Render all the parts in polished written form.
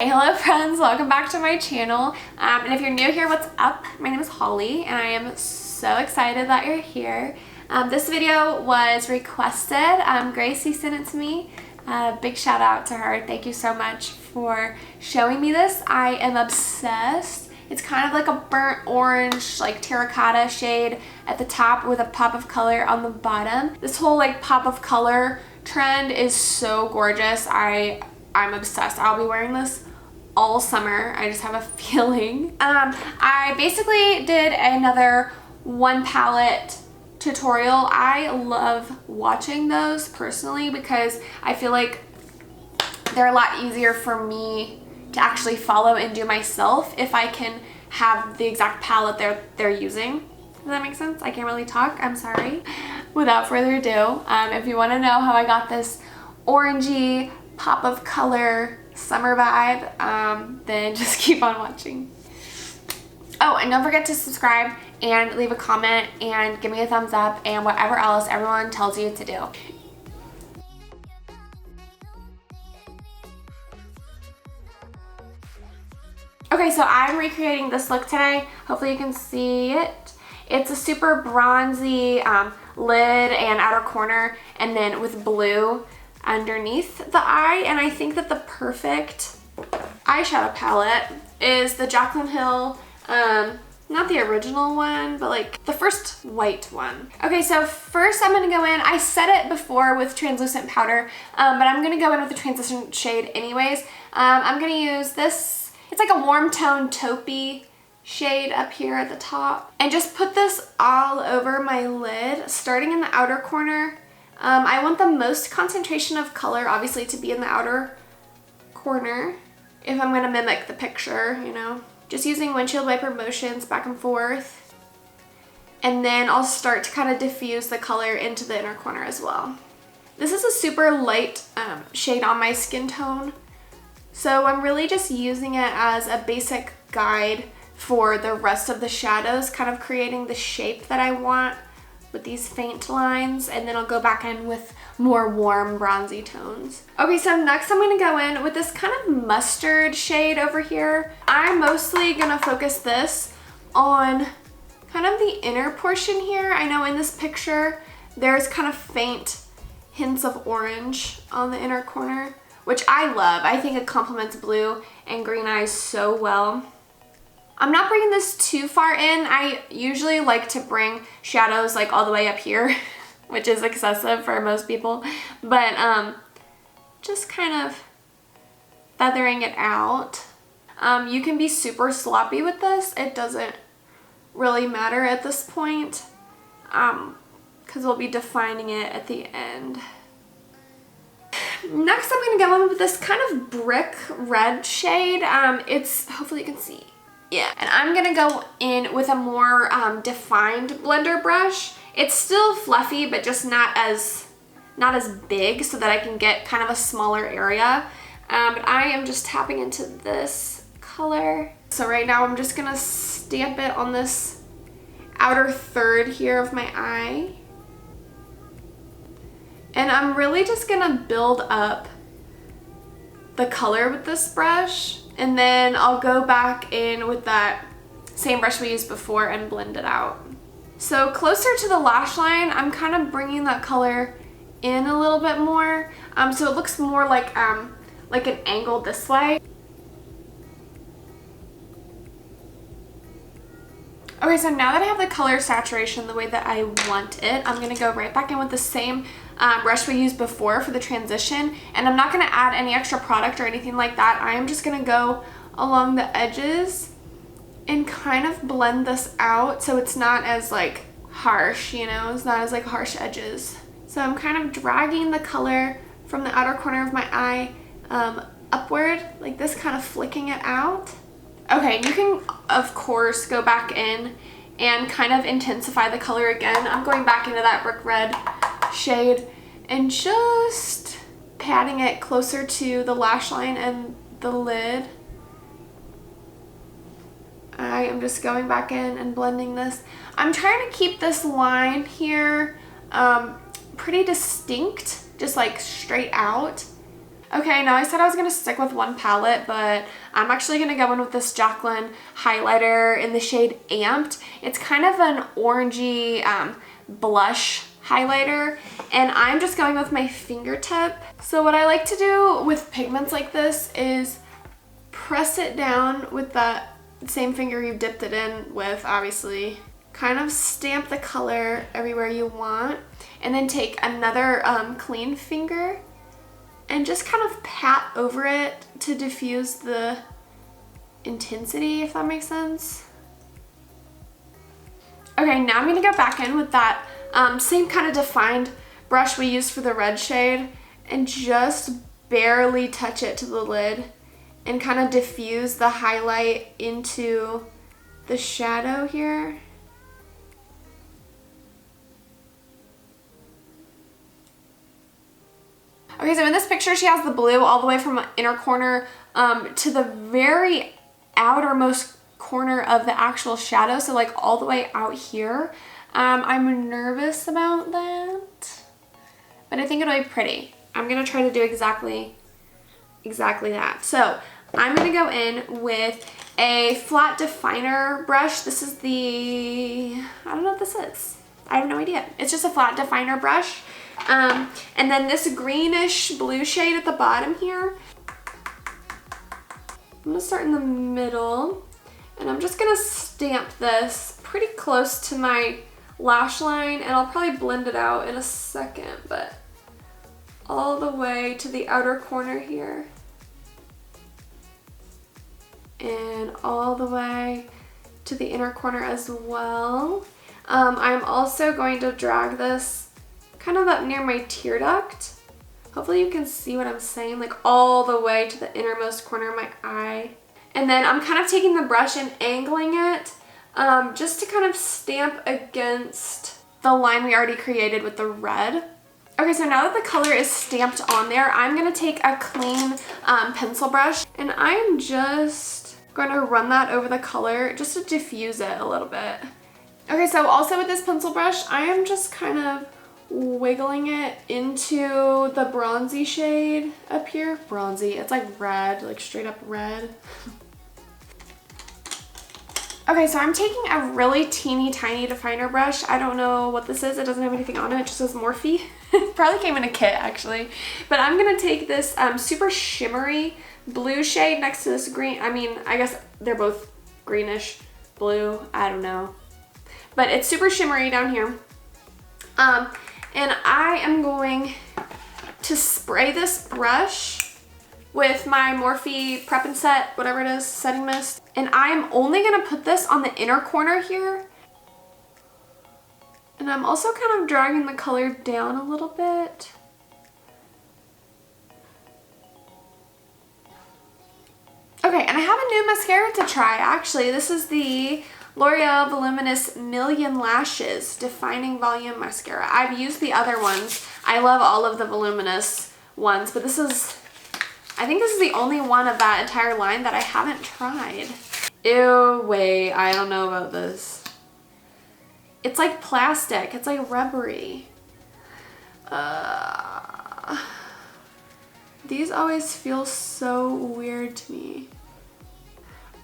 Hey, hello friends, welcome back to my channel. And if you're new here, what's up? My name is Holly and I am so excited that you're here. This video was requested. Gracie sent it to me. Big shout out to her. Thank you so much for showing me this. I am obsessed. It's kind of like a burnt orange, like terracotta shade at the top with a pop of color on the bottom. This whole like pop of color trend is so gorgeous. I'm obsessed. I'll be wearing this all summer. I just have a feeling. I basically did another one palette tutorial. I love watching those personally because I feel like they're a lot easier for me to actually follow and do myself if I can have the exact palette they're using. Does that make sense? I can't really talk. I'm sorry. Without further ado, if you want to know how I got this orangey pop of color summer vibe, then just keep on watching. Oh, and don't forget to subscribe and leave a comment and give me a thumbs up and whatever else everyone tells you to do. Okay, so I'm recreating this look today. Hopefully you can see it. It's a super bronzy lid and outer corner, and then with blue underneath the eye. And I think that the perfect eyeshadow palette is the Jaclyn Hill, not the original one, but like the first white one. Okay, so first I'm gonna go in, I said it before with translucent powder, but I'm gonna go in with the translucent shade anyways. I'm gonna use this, it's like a warm tone taupey shade up here at the top, and just put this all over my lid, starting in the outer corner. I want the most concentration of color, obviously, to be in the outer corner if I'm going to mimic the picture, you know. Just using windshield wiper motions back and forth. And then I'll start to kind of diffuse the color into the inner corner as well. This is a super light shade on my skin tone, so I'm really just using it as a basic guide for the rest of the shadows, kind of creating the shape that I want with these faint lines, and then I'll go back in with more warm bronzy tones. Okay, so next I'm gonna go in with this kind of mustard shade over here. I'm mostly gonna focus this on kind of the inner portion here. I know in this picture there's kind of faint hints of orange on the inner corner, which I love. I think it complements blue and green eyes so well. I'm not bringing this too far in. I usually like to bring shadows like all the way up here, which is excessive for most people, but just kind of feathering it out. You can be super sloppy with this. It doesn't really matter at this point, because we'll be defining it at the end. Next I'm gonna go in with this kind of brick red shade. It's, hopefully you can see. Yeah, and I'm gonna go in with a more defined blender brush. It's still fluffy, but just not as big, so that I can get kind of a smaller area. But I am just tapping into this color. So right now I'm just gonna stamp it on this outer third here of my eye. And I'm really just gonna build up the color with this brush. And then I'll go back in with that same brush we used before and blend it out. So closer to the lash line, I'm kind of bringing that color in a little bit more, so it looks more like an angle this way. Okay, so now that I have the color saturation the way that I want it, I'm gonna go right back in with the same brush we used before for the transition, and I'm not gonna add any extra product or anything like that. I am just gonna go along the edges and kind of blend this out so it's not as like harsh, you know, it's not as like harsh edges. So I'm kind of dragging the color from the outer corner of my eye upward like this, kind of flicking it out. Okay, you can of course go back in and kind of intensify the color again. I'm going back into that brick red shade and just patting it closer to the lash line and the lid. I am just going back in and blending this. I'm trying to keep this line here pretty distinct, just like straight out. Okay, now I said I was gonna stick with one palette, but I'm actually gonna go in with this Jaclyn highlighter in the shade Amped. It's kind of an orangey blush highlighter, and I'm just going with my fingertip. So what I like to do with pigments like this is press it down with that same finger you dipped it in with, obviously. Kind of stamp the color everywhere you want, and then take another clean finger and just kind of pat over it to diffuse the intensity, if that makes sense. Okay, now I'm gonna go back in with that same kind of defined brush we used for the red shade and just barely touch it to the lid and kind of diffuse the highlight into the shadow here. Okay, so in this picture, she has the blue all the way from inner corner to the very outermost corner of the actual shadow, so like all the way out here. I'm nervous about that, but I think it'll be pretty. I'm gonna try to do exactly that. So I'm gonna go in with a flat definer brush. This is I don't know what this is. I have no idea. It's just a flat definer brush. And then this greenish blue shade at the bottom here. I'm gonna start in the middle, and I'm just gonna stamp this pretty close to my lash line, and I'll probably blend it out in a second, but all the way to the outer corner here. And all the way to the inner corner as well. I'm also going to drag this kind of up near my tear duct. Hopefully you can see what I'm saying, like all the way to the innermost corner of my eye. And then I'm kind of taking the brush and angling it just to kind of stamp against the line we already created with the red. Okay, so now that the color is stamped on there, I'm gonna take a clean pencil brush, and I'm just going to run that over the color just to diffuse it a little bit. Okay, so also with this pencil brush, I am just kind of wiggling it into the bronzy shade up here. Bronzy, it's like red, like straight up red. Okay, so I'm taking a really teeny tiny definer brush. I don't know what this is. It doesn't have anything on it. It just says Morphe. Probably came in a kit actually. But I'm gonna take this super shimmery blue shade next to this green. I mean, I guess they're both greenish blue. I don't know. But it's super shimmery down here. And I am going to spray this brush with my Morphe Prep and Set, whatever it is, setting mist. And I am only gonna put this on the inner corner here. And I'm also kind of dragging the color down a little bit. Okay, and I have a new mascara to try, actually. This is the L'Oreal Voluminous Million Lashes Defining Volume Mascara. I've used the other ones. I love all of the voluminous ones, but this is, I think this is the only one of that entire line that I haven't tried. Ew, wait, I don't know about this. It's like plastic, it's like rubbery. These always feel so weird to me.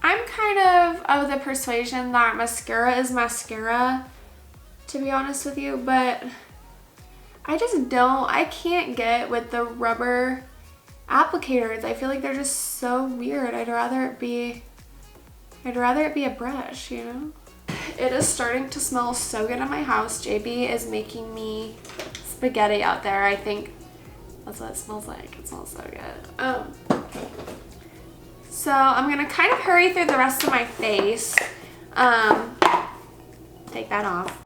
I'm kind of the persuasion that mascara is mascara, to be honest with you, but I can't get with the rubber applicators. I feel like they're just so weird. I'd rather it be a brush, you know? It is starting to smell so good in my house. JB is making me spaghetti out there. I think that's what it smells like. It smells so good. So I'm gonna kind of hurry through the rest of my face. Take that off.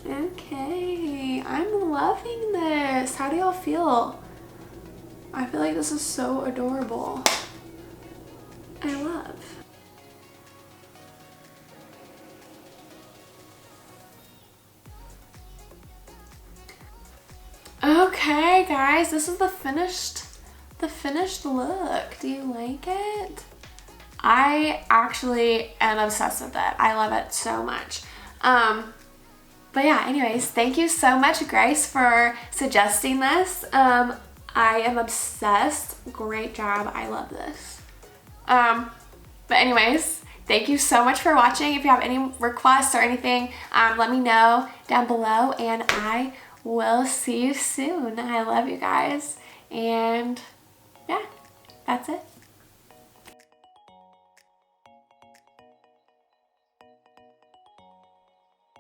Okay, I'm loving this. How do y'all feel? I feel like this is so adorable. I love. Okay, guys, this is the finished look. Do you like it? I actually am obsessed with it. I love it so much. But yeah, anyways, thank you so much, Grace, for suggesting this. I am obsessed. Great job. I love this. But anyways, thank you so much for watching. If you have any requests or anything, let me know down below, and I will see you soon. I love you guys. And yeah, that's it.